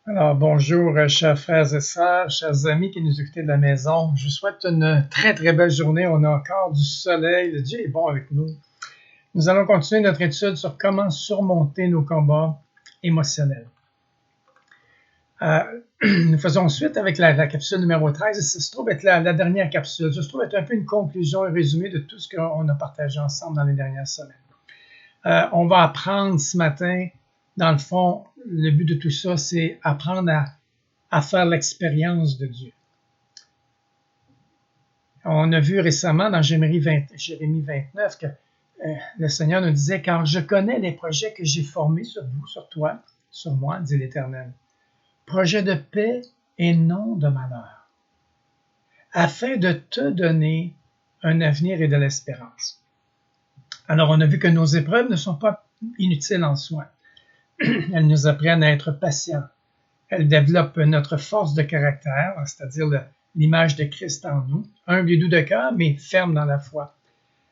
Alors, bonjour, chers frères et sœurs, chers amis qui nous écoutez de la maison. Je vous souhaite une très, très belle journée. On a encore du soleil. Le Dieu est bon avec nous. Nous allons continuer notre étude sur comment surmonter nos combats émotionnels. Nous faisons suite avec la capsule numéro 13. Ça se trouve être la dernière capsule. Ça se trouve être un peu une conclusion et résumé de tout ce qu'on a partagé ensemble dans les dernières semaines. On va apprendre ce matin, dans le fond, le but de tout ça, c'est apprendre à faire l'expérience de Dieu. On a vu récemment dans Jérémie 29 que le Seigneur nous disait « Car je connais les projets que j'ai formés sur vous, sur toi, sur moi, dit l'Éternel, projets de paix et non de malheur, afin de te donner un avenir et de l'espérance. » Alors, on a vu que nos épreuves ne sont pas inutiles en soi. Elles nous apprennent à être patients. Elles développent notre force de caractère, c'est-à-dire l'image de Christ en nous, humble et doux de cœur, mais ferme dans la foi.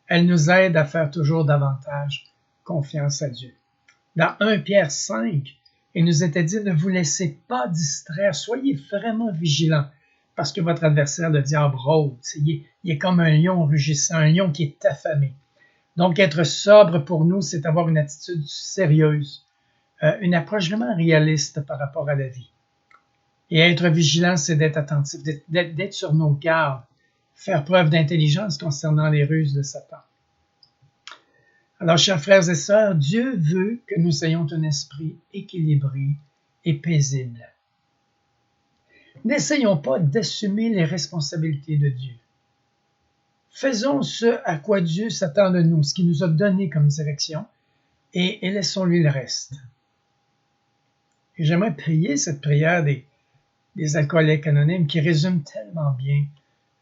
Elles nous aident à faire toujours davantage confiance à Dieu. Dans 1 Pierre 5, il nous était dit, ne vous laissez pas distraire, soyez vraiment vigilants, parce que votre adversaire, le diable, rôde. Il est comme un lion rugissant, un lion qui est affamé. Donc, être sobre pour nous, c'est avoir une attitude sérieuse, une approche vraiment réaliste par rapport à la vie. Et être vigilant, c'est d'être attentif, d'être sur nos gardes, faire preuve d'intelligence concernant les ruses de Satan. Alors, chers frères et sœurs, Dieu veut que nous ayons un esprit équilibré et paisible. N'essayons pas d'assumer les responsabilités de Dieu. Faisons ce à quoi Dieu s'attend de nous, ce qu'il nous a donné comme direction, et laissons-lui le reste. Et j'aimerais prier cette prière des alcooliques anonymes qui résume tellement bien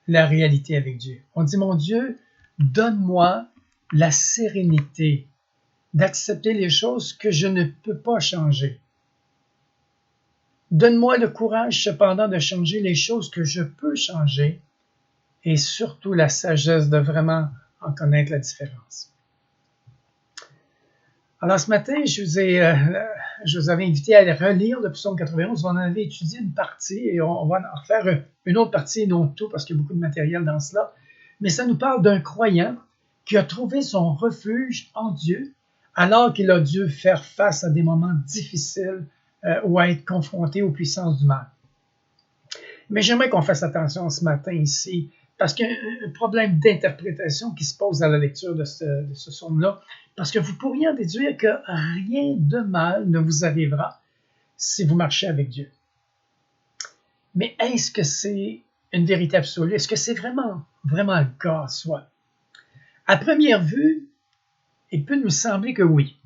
la réalité avec Dieu. On dit, mon Dieu, donne-moi la sérénité d'accepter les choses que je ne peux pas changer. Donne-moi le courage cependant de changer les choses que je peux changer et surtout la sagesse de vraiment en connaître la différence. Alors ce matin, je vous avais invité à relire le psaume 91. On en avait étudié une partie et on va en refaire une autre partie, non tout, parce qu'il y a beaucoup de matériel dans cela. Mais ça nous parle d'un croyant qui a trouvé son refuge en Dieu alors qu'il a dû faire face à des moments difficiles ou à être confronté aux puissances du mal. Mais j'aimerais qu'on fasse attention ce matin ici, parce qu'il y a un problème d'interprétation qui se pose à la lecture de ce psaume-là, parce que vous pourriez en déduire que rien de mal ne vous arrivera si vous marchez avec Dieu. Mais est-ce que c'est une vérité absolue? Est-ce que c'est vraiment le cas en soi? À première vue, il peut nous sembler que oui.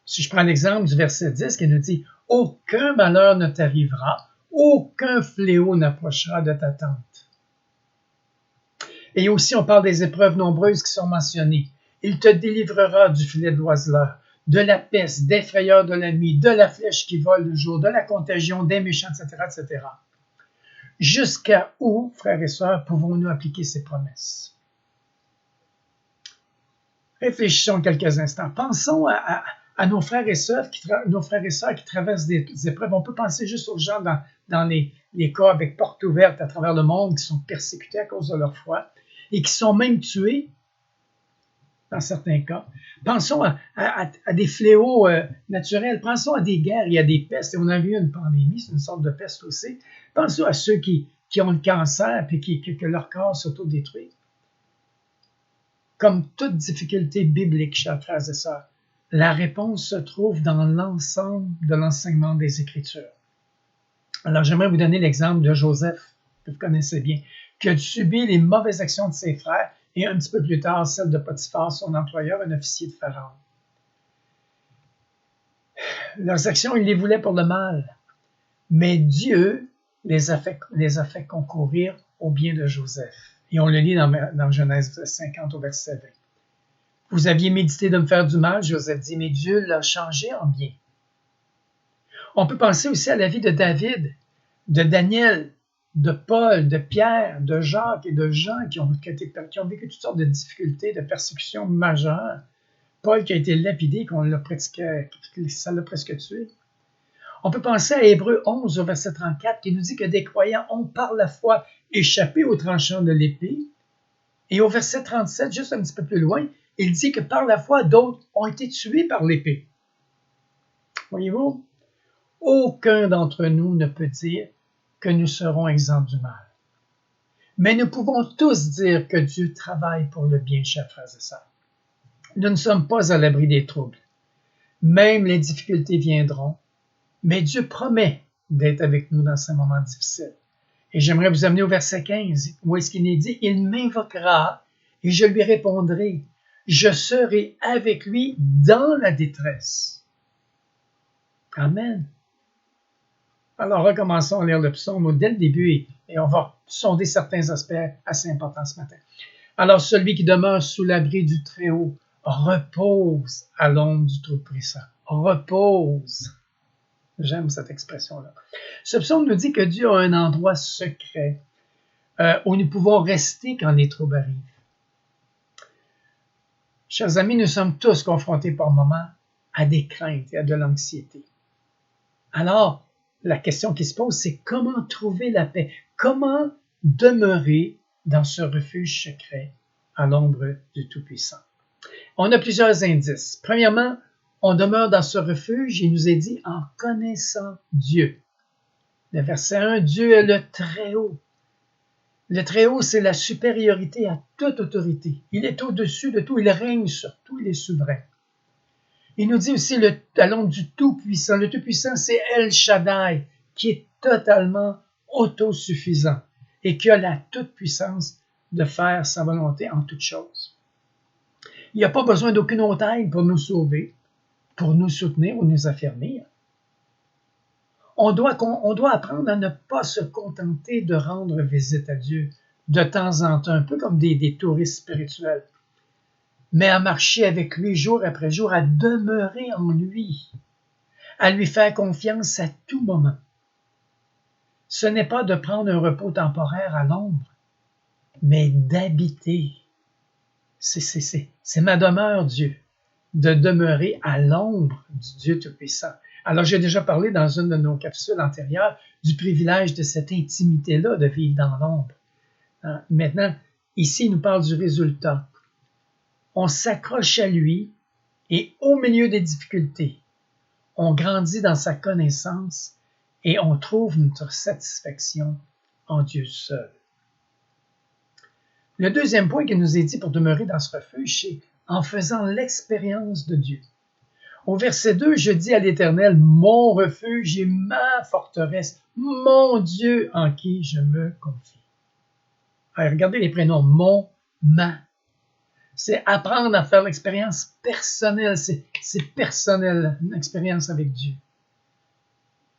Si je prends l'exemple du verset 10 qui nous dit « Aucun malheur ne t'arrivera, aucun fléau n'approchera de ta tente. » Et aussi, on parle des épreuves nombreuses qui sont mentionnées. « Il te délivrera du filet de l'oiseleur, de la peste, des frayeurs de la nuit, de la flèche qui vole le jour, de la contagion, des méchants, etc. etc. » Jusqu'à où, frères et sœurs, pouvons-nous appliquer ces promesses? Réfléchissons quelques instants. Pensons à nos frères et sœurs qui traversent des épreuves. On peut penser juste aux gens dans les cas avec porte ouverte à travers le monde qui sont persécutés à cause de leur foi et qui sont même tués dans certains cas. Pensons à des fléaux naturels. Pensons à des guerres. Il y a des pestes. Et on a vu une pandémie, c'est une sorte de peste aussi. Pensons à ceux qui ont le cancer et que leur corps s'autodétruit. Comme toute difficulté biblique, chers frères et sœurs, la réponse se trouve dans l'ensemble de l'enseignement des Écritures. Alors, j'aimerais vous donner l'exemple de Joseph, que vous connaissez bien, qui a subi les mauvaises actions de ses frères et un petit peu plus tard, celle de Potiphar, son employeur, un officier de Pharaon. Leurs actions, ils les voulaient pour le mal, mais Dieu les a fait concourir au bien de Joseph. Et on le lit dans Genèse 50 au verset 20. Vous aviez médité de me faire du mal, Joseph dit, mais Dieu l'a changé en bien. On peut penser aussi à la vie de David, de Daniel, de Paul, de Pierre, de Jacques et de Jean qui ont vécu toutes sortes de difficultés, de persécutions majeures. Paul qui a été lapidé, ça l'a presque tué. On peut penser à Hébreux 11 au verset 34 qui nous dit que des croyants ont par la foi échappé au tranchant de l'épée. Et au verset 37, juste un petit peu plus loin, il dit que par la foi, d'autres ont été tués par l'épée. Voyez-vous, aucun d'entre nous ne peut dire que nous serons exempts du mal. Mais nous pouvons tous dire que Dieu travaille pour le bien, chers frères et sœurs. Nous ne sommes pas à l'abri des troubles. Même les difficultés viendront, mais Dieu promet d'être avec nous dans ces moments difficiles. Et j'aimerais vous amener au verset 15, où est-ce qu'il est dit, « Il m'invoquera et je lui répondrai. Je serai avec lui dans la détresse. » Amen. Alors, recommençons à lire le psaume dès le début et on va sonder certains aspects assez importants ce matin. Alors, celui qui demeure sous l'abri du Très-Haut repose à l'ombre du Tout-Puissant. Repose. J'aime cette expression-là. Ce psaume nous dit que Dieu a un endroit secret où nous pouvons rester quand les troubles arrivent. Chers amis, nous sommes tous confrontés par moments à des craintes et à de l'anxiété. Alors, la question qui se pose, c'est comment trouver la paix? Comment demeurer dans ce refuge secret à l'ombre du Tout-Puissant? On a plusieurs indices. Premièrement, on demeure dans ce refuge, il nous est dit, en connaissant Dieu. Le verset 1, Dieu est le Très-Haut. Le Très-Haut, c'est la supériorité à toute autorité. Il est au-dessus de tout, il règne sur tout, il est souverain. Il nous dit aussi à l'ombre du Tout-Puissant. Le Tout-Puissant, c'est El Shaddai, qui est totalement autosuffisant et qui a la toute-puissance de faire sa volonté en toutes choses. Il n'y a pas besoin d'aucune autre aide pour nous sauver, pour nous soutenir ou nous affermir. On doit apprendre à ne pas se contenter de rendre visite à Dieu de temps en temps, un peu comme des touristes spirituels, mais à marcher avec lui jour après jour, à demeurer en lui, à lui faire confiance à tout moment. Ce n'est pas de prendre un repos temporaire à l'ombre, mais d'habiter. C'est ma demeure, Dieu, de demeurer à l'ombre du Dieu Tout-Puissant. Alors, j'ai déjà parlé dans une de nos capsules antérieures du privilège de cette intimité-là, de vivre dans l'ombre. Maintenant, ici, il nous parle du résultat. On s'accroche à lui et au milieu des difficultés, on grandit dans sa connaissance et on trouve notre satisfaction en Dieu seul. Le deuxième point qui nous est dit pour demeurer dans ce refuge, c'est en faisant l'expérience de Dieu. Au verset 2, je dis à l'Éternel, mon refuge et ma forteresse, mon Dieu en qui je me confie. Alors, regardez les prénoms, mon, ma. C'est apprendre à faire l'expérience personnelle, c'est personnel, une expérience avec Dieu.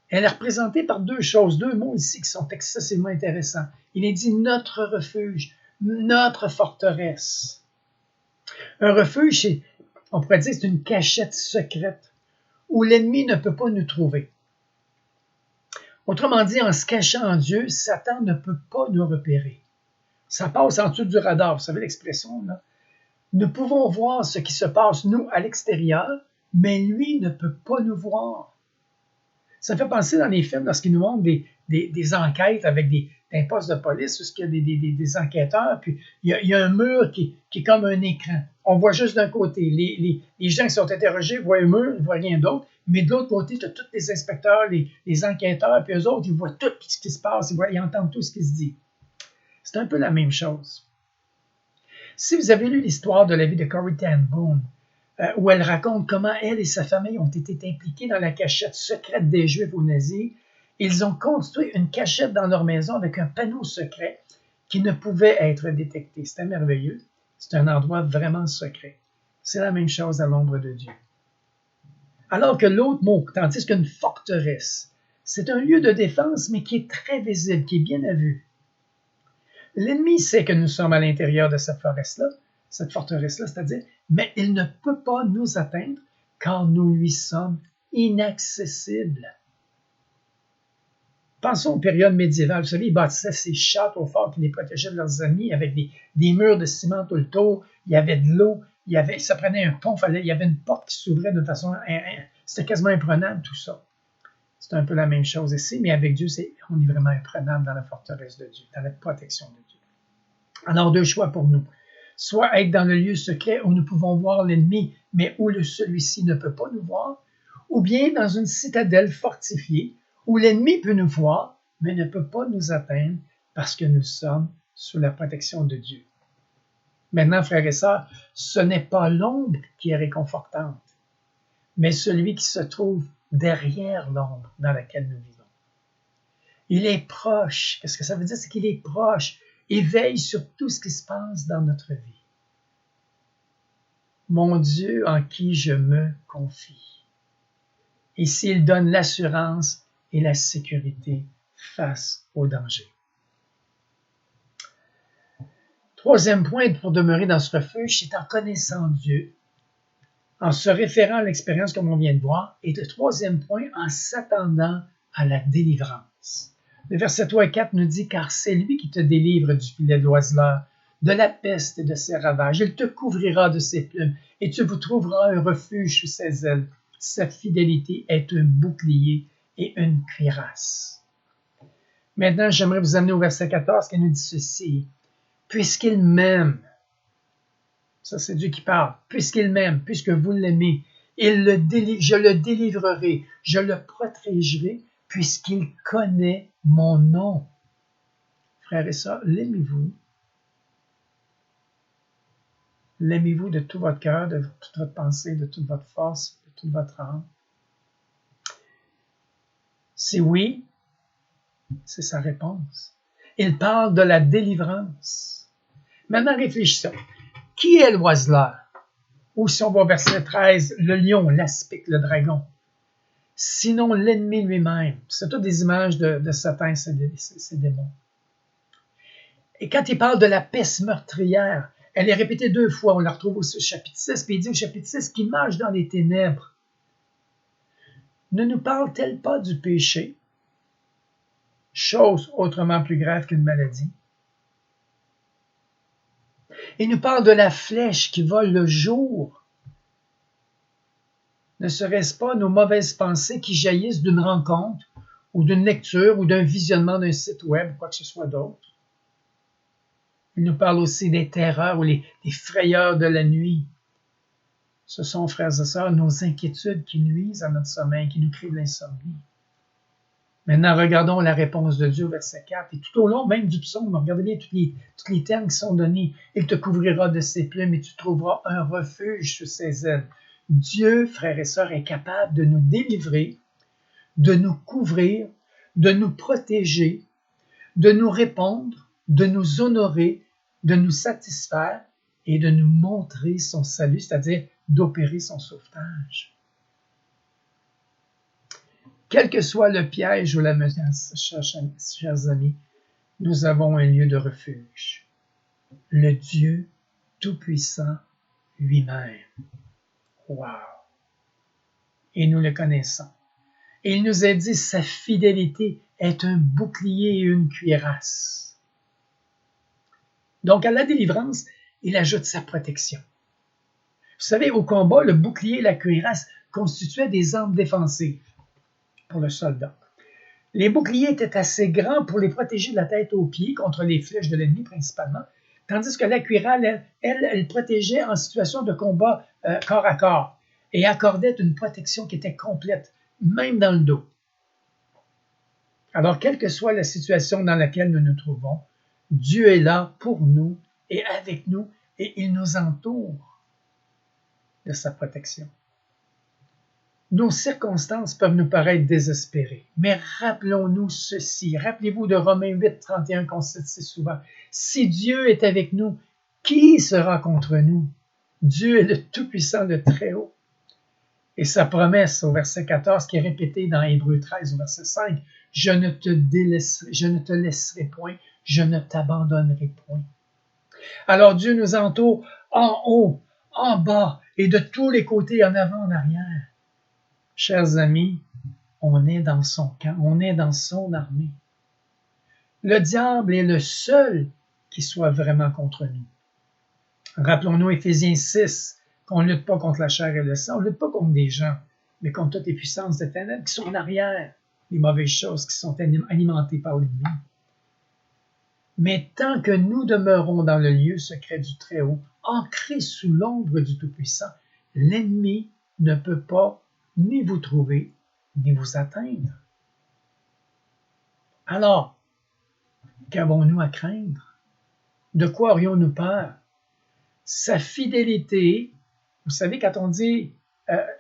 Elle est représentée par deux choses, deux mots ici qui sont excessivement intéressants. Il est dit notre refuge, notre forteresse. Un refuge, on pourrait dire, c'est une cachette secrète où l'ennemi ne peut pas nous trouver. Autrement dit, en se cachant en Dieu, Satan ne peut pas nous repérer. Ça passe en dessous du radar, vous savez l'expression, là? Nous pouvons voir ce qui se passe, nous, à l'extérieur, mais lui ne peut pas nous voir. Ça me fait penser dans les films, lorsqu'ils nous montrent des enquêtes avec des postes de police, où il y a des enquêteurs, puis il y a un mur qui est comme un écran. On voit juste d'un côté. Les gens qui sont interrogés voient un mur, ils ne voient rien d'autre, mais de l'autre côté, tu as tous les inspecteurs, les enquêteurs, puis eux autres, ils voient tout ce qui se passe, ils entendent tout ce qui se dit. C'est un peu la même chose. Si vous avez lu l'histoire de la vie de Corrie ten Boom, où elle raconte comment elle et sa famille ont été impliqués dans la cachette secrète des Juifs aux nazis, ils ont construit une cachette dans leur maison avec un panneau secret qui ne pouvait être détecté. C'était merveilleux. C'est un endroit vraiment secret. C'est la même chose à l'ombre de Dieu. Alors que l'autre mot, tandis qu'une forteresse, c'est un lieu de défense, mais qui est très visible, qui est bien à vue. L'ennemi sait que nous sommes à l'intérieur de cette forteresse-là, c'est-à-dire, mais il ne peut pas nous atteindre car nous lui sommes inaccessibles. Pensons aux périodes médiévales. Vous savez, ils bâtissaient ces châteaux forts qui les protégeaient de leurs ennemis avec des murs de ciment tout le tour. Il y avait de l'eau, ça prenait un pont, il y avait une porte qui s'ouvrait de façon... C'était quasiment imprenable, tout ça. C'est un peu la même chose ici, mais avec Dieu, on est vraiment imprenable dans la forteresse de Dieu, dans la protection de Dieu. Alors, deux choix pour nous. Soit être dans le lieu secret où nous pouvons voir l'ennemi, mais où celui-ci ne peut pas nous voir, ou bien dans une citadelle fortifiée où l'ennemi peut nous voir, mais ne peut pas nous atteindre parce que nous sommes sous la protection de Dieu. Maintenant, frères et sœurs, ce n'est pas l'ombre qui est réconfortante, mais celui qui se trouve derrière l'ombre dans laquelle nous vivons. Il est proche. Qu'est-ce que ça veut dire? C'est qu'il est proche et veille sur tout ce qui se passe dans notre vie. Mon Dieu en qui je me confie. Ici, il donne l'assurance et la sécurité face au danger. Troisième point pour demeurer dans ce refuge, c'est en connaissant Dieu, en se référant à l'expérience comme on vient de voir, et le troisième point, en s'attendant à la délivrance. Le verset 3 et 4 nous dit « Car c'est lui qui te délivre du filet de l'oiseleur, de la peste et de ses ravages. Il te couvrira de ses plumes, et tu vous trouveras un refuge sous ses ailes. Sa fidélité est un bouclier et une cuirasse. » Maintenant, j'aimerais vous amener au verset 14 qui nous dit ceci. « Puisqu'il m'aime, » ça c'est Dieu qui parle, « puisqu'il m'aime, puisque vous l'aimez, je le délivrerai, je le protégerai, puisqu'il connaît mon nom. » Frères et sœurs, l'aimez-vous? L'aimez-vous de tout votre cœur, de toute votre pensée, de toute votre force, de toute votre âme? Si oui, c'est sa réponse. Il parle de la délivrance. Maintenant, réfléchissons. Qui est l'oiseleur? Ou si on va au verset 13, le lion, l'aspic, le dragon. Sinon l'ennemi lui-même. C'est toutes des images de Satan et ses démons. Et quand il parle de la peste meurtrière, elle est répétée 2 fois. On la retrouve au chapitre 6, puis il dit au chapitre 6 qu'il marche dans les ténèbres. Ne nous parle-t-elle pas du péché? Chose autrement plus grave qu'une maladie. Il nous parle de la flèche qui vole le jour. Ne serait-ce pas nos mauvaises pensées qui jaillissent d'une rencontre ou d'une lecture ou d'un visionnement d'un site web ou quoi que ce soit d'autre? Il nous parle aussi des terreurs ou des frayeurs de la nuit. Ce sont, frères et sœurs, nos inquiétudes qui nuisent à notre sommeil, qui nous créent de l'insomnie. Maintenant, regardons la réponse de Dieu au verset 4. Et tout au long même du psaume, regardez bien tous les termes qui sont donnés. Il te couvrira de ses plumes et tu trouveras un refuge sous ses ailes. Dieu, frères et sœurs, est capable de nous délivrer, de nous couvrir, de nous protéger, de nous répondre, de nous honorer, de nous satisfaire et de nous montrer son salut, c'est-à-dire d'opérer son sauvetage. Quel que soit le piège ou la menace, chers amis, nous avons un lieu de refuge. Le Dieu Tout-Puissant lui-même. Wow! Et nous le connaissons. Et il nous a dit, sa fidélité est un bouclier et une cuirasse. Donc, à la délivrance, il ajoute sa protection. Vous savez, au combat, le bouclier et la cuirasse constituaient des armes défensives pour le soldat. Les boucliers étaient assez grands pour les protéger de la tête aux pieds contre les flèches de l'ennemi principalement, tandis que la cuirasse, elle protégeait en situation de combat corps à corps et accordait une protection qui était complète, même dans le dos. Alors, quelle que soit la situation dans laquelle nous nous trouvons, Dieu est là pour nous et avec nous et il nous entoure de sa protection. Nos circonstances peuvent nous paraître désespérées, mais rappelons-nous ceci. Rappelez-vous de Romains 8, 31 qu'on cite si souvent. Si Dieu est avec nous, qui sera contre nous? Dieu est le Tout-Puissant, le Très-Haut. Et sa promesse au verset 14 qui est répétée dans Hébreux 13 au verset 5, je ne te laisserai point, je ne t'abandonnerai point. Alors Dieu nous entoure en haut, en bas et de tous les côtés, en avant, en arrière. Chers amis, on est dans son camp, on est dans son armée. Le diable est le seul qui soit vraiment contre nous. Rappelons-nous Éphésiens 6, qu'on ne lutte pas contre la chair et le sang, on ne lutte pas contre des gens, mais contre toutes les puissances des ténèbres qui sont en arrière. les mauvaises choses qui sont alimentées par l'ennemi. Mais tant que nous demeurons dans le lieu secret du Très-Haut, ancrés sous l'ombre du Tout-Puissant, l'ennemi ne peut pas ni vous trouver, ni vous atteindre. Alors, qu'avons-nous à craindre? De quoi aurions-nous peur? Sa fidélité, vous savez, quand on dit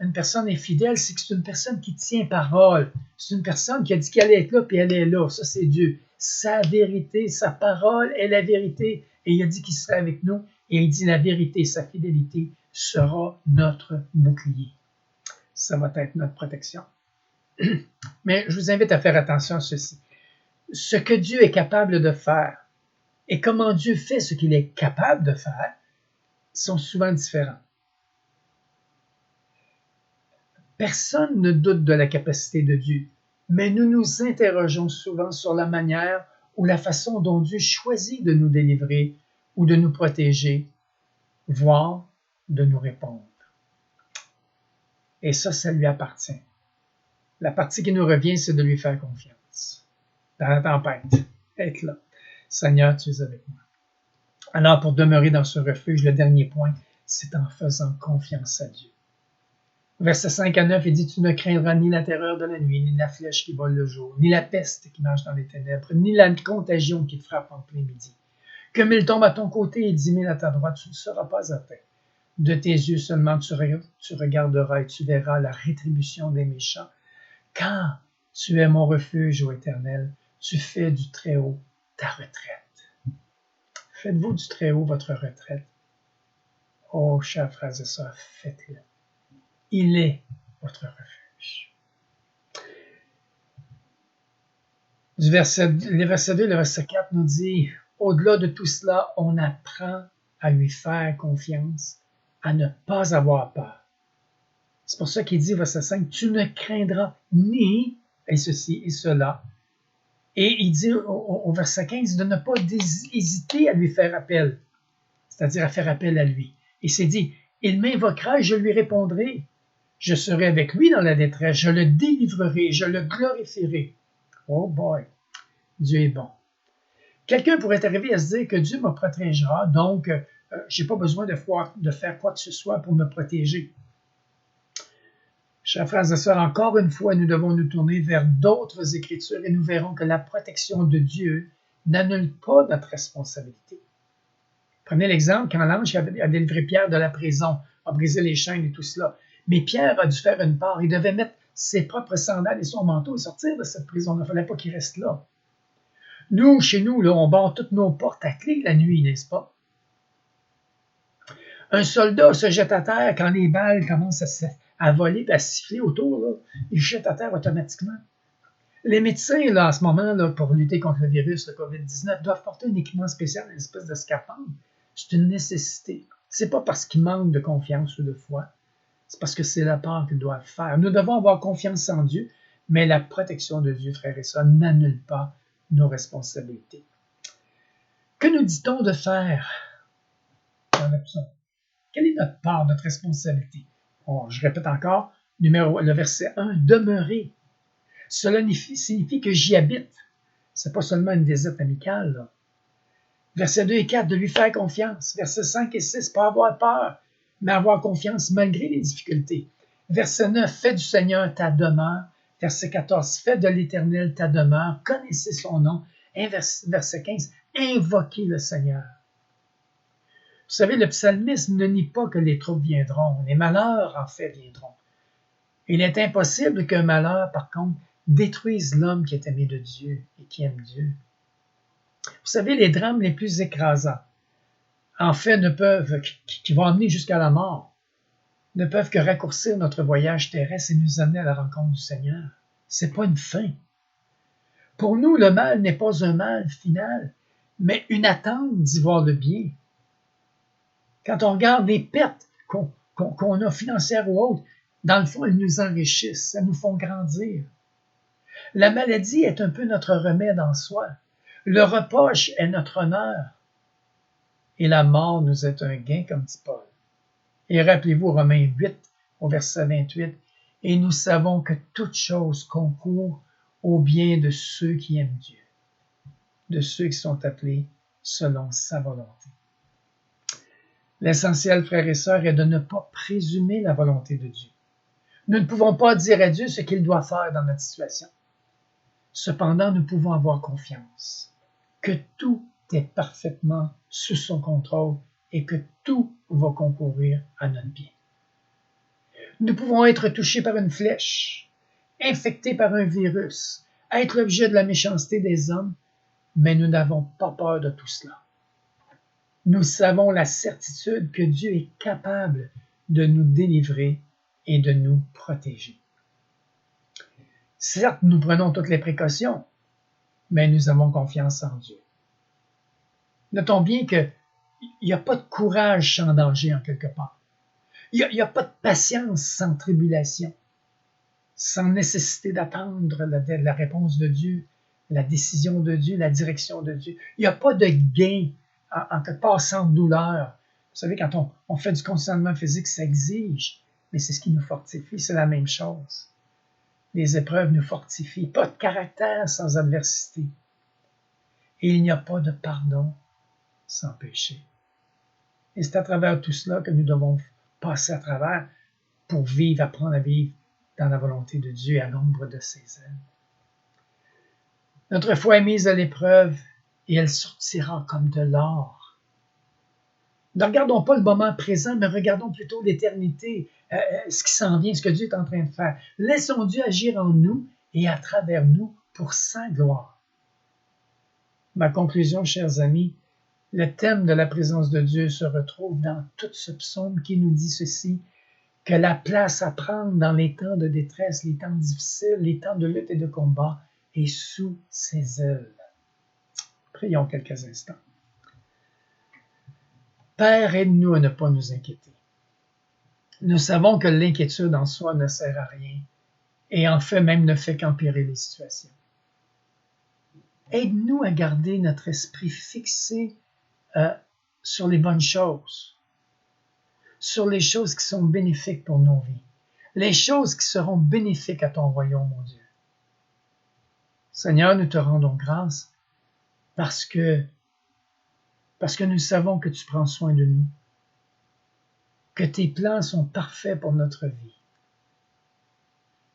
une personne est fidèle, c'est que c'est une personne qui tient parole. C'est une personne qui a dit qu'elle allait être là, puis elle est là. Ça, c'est Dieu. Sa vérité, sa parole est la vérité. Et il a dit qu'il serait avec nous. Et il dit la vérité, sa fidélité sera notre bouclier. Ça va être notre protection. Mais je vous invite à faire attention à ceci. Ce que Dieu est capable de faire et comment Dieu fait ce qu'il est capable de faire sont souvent différents. Personne ne doute de la capacité de Dieu, mais nous nous interrogeons souvent sur la manière ou la façon dont Dieu choisit de nous délivrer ou de nous protéger, voire de nous répondre. Et ça lui appartient. La partie qui nous revient, c'est de lui faire confiance. Dans la tempête, être là. Seigneur, tu es avec moi. Alors, pour demeurer dans ce refuge, le dernier point, c'est en faisant confiance à Dieu. Versets 5 à 9, il dit, tu ne craindras ni la terreur de la nuit, ni la flèche qui vole le jour, ni la peste qui marche dans les ténèbres, ni la contagion qui te frappe en plein midi. Que 1000 tombent à ton côté et 10 000 à ta droite, tu ne seras pas atteint. De tes yeux seulement tu regarderas et tu verras la rétribution des méchants. Car tu es mon refuge, ô Éternel, tu fais du Très-Haut ta retraite. Faites-vous du Très-Haut votre retraite? Oh, chers frères et sœurs, faites-le. Il est votre refuge. Les versets 2 et le verset 4 nous dit, au-delà de tout cela, on apprend à lui faire confiance, à ne pas avoir peur. C'est pour ça qu'il dit, verset 5, tu ne craindras ni et ceci et cela. Et il dit au verset 15 de ne pas hésiter à lui faire appel, c'est-à-dire à faire appel à lui. Et c'est dit, il m'invoquera et je lui répondrai. Je serai avec lui dans la détresse, je le délivrerai, je le glorifierai. Oh boy, Dieu est bon. Quelqu'un pourrait arriver à se dire que Dieu me protégera, donc je n'ai pas besoin de faire quoi que ce soit pour me protéger. Chers frères et sœurs, encore une fois, nous devons nous tourner vers d'autres Écritures et nous verrons que la protection de Dieu n'annule pas notre responsabilité. Prenez l'exemple quand l'ange a délivré Pierre de la prison, a brisé les chaînes et tout cela. Mais Pierre a dû faire une part. Il devait mettre ses propres sandales et son manteau et sortir de cette prison. Il ne fallait pas qu'il reste là. Nous, chez nous, là, on barre toutes nos portes à clé la nuit, n'est-ce pas? Un soldat se jette à terre quand les balles commencent à voler et à siffler autour. Là, il jette à terre automatiquement. Les médecins, là, en ce moment, là, pour lutter contre le virus, le COVID-19, doivent porter un équipement spécial, une espèce de scaphandre. C'est une nécessité. Ce n'est pas parce qu'ils manquent de confiance ou de foi. C'est parce que c'est la part qu'ils doivent faire. Nous devons avoir confiance en Dieu, mais la protection de Dieu, frères et sœurs, n'annule pas nos responsabilités. Que nous dit-on de faire dans la psaume? Quelle est notre part, notre responsabilité? Bon, je répète encore, le verset 1, demeurer. Cela signifie que j'y habite. Ce n'est pas seulement une visite amicale. Là. Versets 2 et 4, de lui faire confiance. Versets 5 et 6, pas avoir peur, mais avoir confiance malgré les difficultés. Verset 9, fais du Seigneur ta demeure. Verset 14, fais de l'Éternel ta demeure. Connaissez son nom. Et verset 15, invoquez le Seigneur. Vous savez, le psalmiste ne nie pas que les troubles viendront. Les malheurs, en fait, viendront. Il est impossible qu'un malheur, par contre, détruise l'homme qui est aimé de Dieu et qui aime Dieu. Vous savez, les drames les plus écrasants, en fait, qui vont amener jusqu'à la mort, ne peuvent que raccourcir notre voyage terrestre et nous amener à la rencontre du Seigneur. C'est pas une fin. Pour nous, le mal n'est pas un mal final, mais une attente d'y voir le bien. Quand on regarde les pertes qu'on a financières ou autres, dans le fond, elles nous enrichissent, elles nous font grandir. La maladie est un peu notre remède en soi. Le reproche est notre honneur. Et la mort nous est un gain, comme dit Paul. Et rappelez-vous Romains 8, au verset 28, « Et nous savons que toute chose concourt au bien de ceux qui aiment Dieu, de ceux qui sont appelés selon sa volonté. L'essentiel, frères et sœurs, est de ne pas présumer la volonté de Dieu. Nous ne pouvons pas dire à Dieu ce qu'il doit faire dans notre situation. Cependant, nous pouvons avoir confiance que tout est parfaitement sous son contrôle et que tout va concourir à notre bien. Nous pouvons être touchés par une flèche, infectés par un virus, être l'objet de la méchanceté des hommes, mais nous n'avons pas peur de tout cela. Nous savons la certitude que Dieu est capable de nous délivrer et de nous protéger. Certes, nous prenons toutes les précautions, mais nous avons confiance en Dieu. Notons bien qu'il n'y a pas de courage sans danger en quelque part. Il n'y a pas de patience sans tribulation, sans nécessité d'attendre la réponse de Dieu, la décision de Dieu, la direction de Dieu. Il n'y a pas de gain en quelque part sans douleur. Vous savez, quand on fait du conditionnement physique, ça exige, mais c'est ce qui nous fortifie, c'est la même chose. Les épreuves nous fortifient. Pas de caractère sans adversité. Et il n'y a pas de pardon sans péché. Et c'est à travers tout cela que nous devons passer à travers pour vivre, apprendre à vivre dans la volonté de Dieu et à l'ombre de ses ailes. Notre foi est mise à l'épreuve et elle sortira comme de l'or. Ne regardons pas le moment présent, mais regardons plutôt l'éternité, ce qui s'en vient, ce que Dieu est en train de faire. Laissons Dieu agir en nous et à travers nous pour sa gloire. Ma conclusion, chers amis, le thème de la présence de Dieu se retrouve dans tout ce psaume qui nous dit ceci, que la place à prendre dans les temps de détresse, les temps difficiles, les temps de lutte et de combat est sous ses ailes. Prions quelques instants. Père, aide-nous à ne pas nous inquiéter. Nous savons que l'inquiétude en soi ne sert à rien et en fait même ne fait qu'empirer les situations. Aide-nous à garder notre esprit fixé sur les bonnes choses, sur les choses qui sont bénéfiques pour nos vies, les choses qui seront bénéfiques à ton royaume, mon Dieu. Seigneur, nous te rendons grâce parce que nous savons que tu prends soin de nous, que tes plans sont parfaits pour notre vie.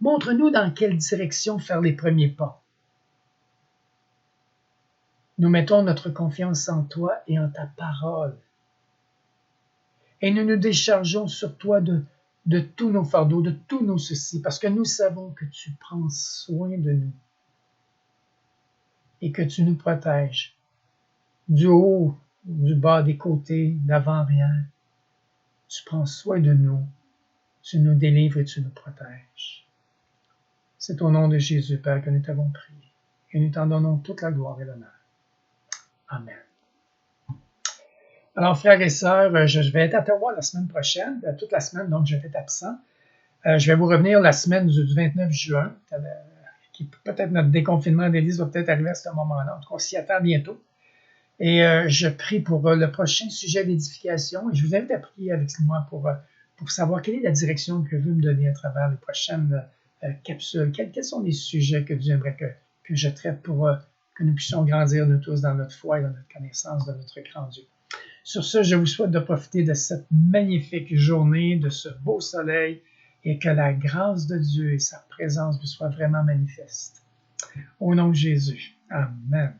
Montre-nous dans quelle direction faire les premiers pas. Nous mettons notre confiance en toi et en ta parole. Et nous nous déchargeons sur toi de tous nos fardeaux, de tous nos soucis, parce que nous savons que tu prends soin de nous et que tu nous protèges du haut, du bas, des côtés, d'avant, arrière. Tu prends soin de nous, tu nous délivres et tu nous protèges. C'est au nom de Jésus, Père, que nous t'avons prié et nous t'en donnons toute la gloire et l'honneur. Amen. Alors, frères et sœurs, je vais être à Ottawa la semaine prochaine, toute la semaine, donc je vais être absent. Je vais vous revenir la semaine du 29 juin, qui peut-être notre déconfinement d'Église va peut-être arriver à ce moment-là. En tout cas, on s'y attend bientôt. Et je prie pour le prochain sujet d'édification et je vous invite à prier avec moi pour savoir quelle est la direction que Dieu me donner à travers les prochaines capsules. Quels sont les sujets que Dieu aimerait que je traite pour que nous puissions grandir nous tous dans notre foi et dans notre connaissance de notre grand Dieu. Sur ce, je vous souhaite de profiter de cette magnifique journée, de ce beau soleil et que la grâce de Dieu et sa présence vous soient vraiment manifestes. Au nom de Jésus. Amen.